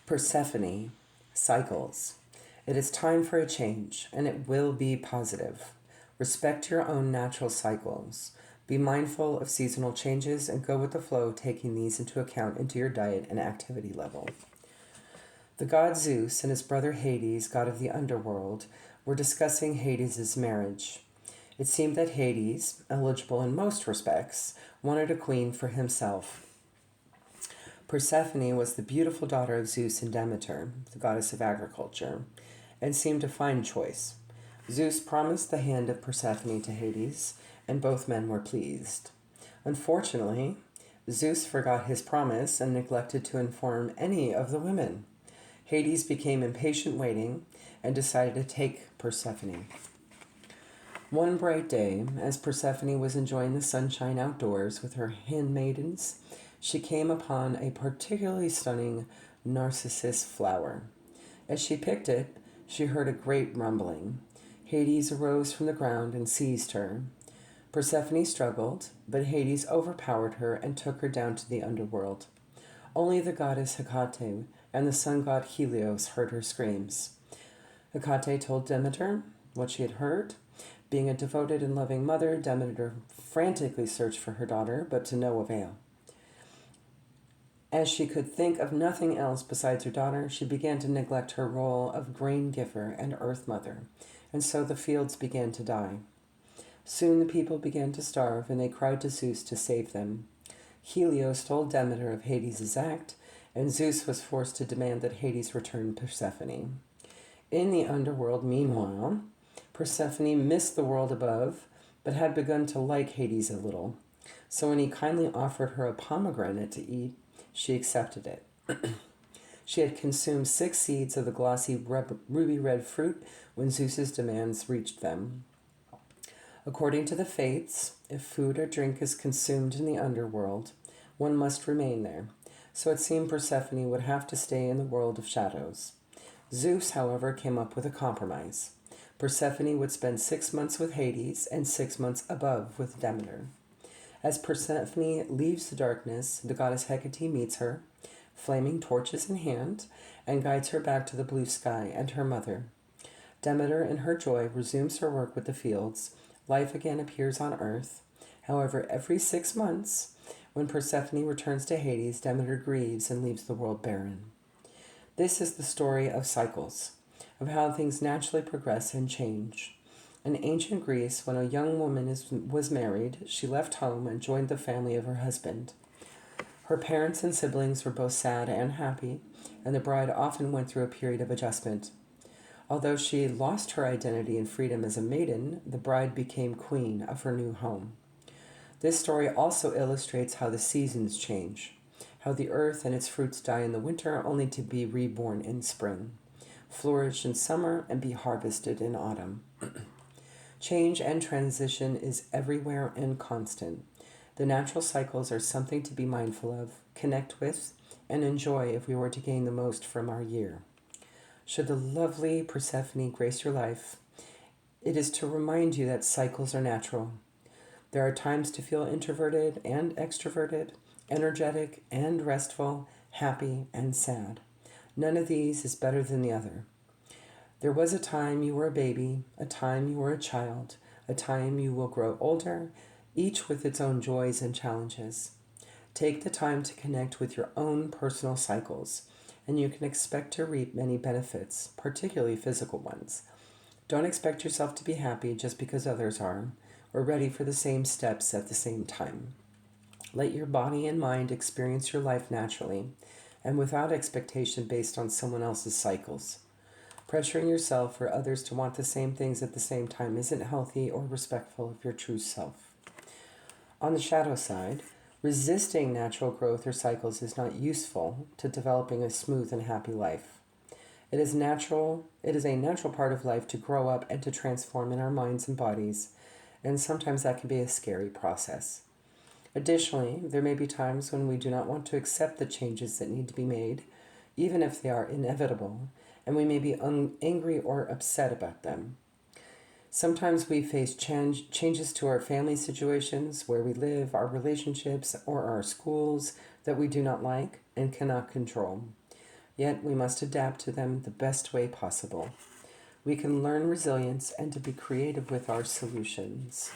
Persephone, cycles. It is time for a change, and it will be positive. Respect your own natural cycles. Be mindful of seasonal changes and go with the flow, taking these into account into your diet and activity level. The god Zeus and his brother Hades, god of the underworld, were discussing Hades' marriage. It seemed that Hades, eligible in most respects, wanted a queen for himself. Persephone was the beautiful daughter of Zeus and Demeter, the goddess of agriculture, and seemed a fine choice. Zeus promised the hand of Persephone to Hades, and both men were pleased. Unfortunately, Zeus forgot his promise and neglected to inform any of the women. Hades became impatient waiting and decided to take Persephone. One bright day, as Persephone was enjoying the sunshine outdoors with her handmaidens, she came upon a particularly stunning narcissus flower. As she picked it, she heard a great rumbling. Hades arose from the ground and seized her. Persephone struggled, but Hades overpowered her and took her down to the underworld. Only the goddess Hecate and the sun god Helios heard her screams. Hecate told Demeter what she had heard. Being a devoted and loving mother, Demeter frantically searched for her daughter, but to no avail. As she could think of nothing else besides her daughter, she began to neglect her role of grain giver and earth mother, and so the fields began to die. Soon the people began to starve, and they cried to Zeus to save them. Helios told Demeter of Hades' act, and Zeus was forced to demand that Hades return Persephone. In the underworld, meanwhile, Persephone missed the world above, but had begun to like Hades a little. So when he kindly offered her a pomegranate to eat, she accepted it. She had consumed 6 seeds of the glossy ruby red fruit when Zeus's demands reached them. According to the fates, if food or drink is consumed in the underworld, one must remain there. So it seemed Persephone would have to stay in the world of shadows. Zeus, however, came up with a compromise. Persephone would spend 6 months with Hades and 6 months above with Demeter. As Persephone leaves the darkness, the goddess Hecate meets her, flaming torches in hand, and guides her back to the blue sky and her mother. Demeter, in her joy, resumes her work with the fields. Life again appears on earth. However, every 6 months, when Persephone returns to Hades, Demeter grieves and leaves the world barren. This is the story of cycles, of how things naturally progress and change. In ancient Greece, when a young woman was married, she left home and joined the family of her husband. Her parents and siblings were both sad and happy, and the bride often went through a period of adjustment. Although she lost her identity and freedom as a maiden, the bride became queen of her new home. This story also illustrates how the seasons change, how the earth and its fruits die in the winter only to be reborn in spring, flourish in summer, and be harvested in autumn. Change and transition is everywhere and constant. The natural cycles are something to be mindful of, connect with, and enjoy if we were to gain the most from our year. Should the lovely Persephone grace your life, it is to remind you that cycles are natural. There are times to feel introverted and extroverted, energetic and restful, happy and sad. None of these is better than the other. There was a time you were a baby, a time you were a child, a time you will grow older, each with its own joys and challenges. Take the time to connect with your own personal cycles, and you can expect to reap many benefits, particularly physical ones. Don't expect yourself to be happy just because others are, or ready for the same steps at the same time. Let your body and mind experience your life naturally, and without expectation based on someone else's cycles. Pressuring yourself or others to want the same things at the same time isn't healthy or respectful of your true self. On the shadow side, resisting natural growth or cycles is not useful to developing a smooth and happy life. It is a natural part of life to grow up and to transform in our minds and bodies, and sometimes that can be a scary process. Additionally, there may be times when we do not want to accept the changes that need to be made, even if they are inevitable, and we may be angry or upset about them. Sometimes we face changes to our family situations, where we live, our relationships, or our schools that we do not like and cannot control. Yet we must adapt to them the best way possible. We can learn resilience and to be creative with our solutions.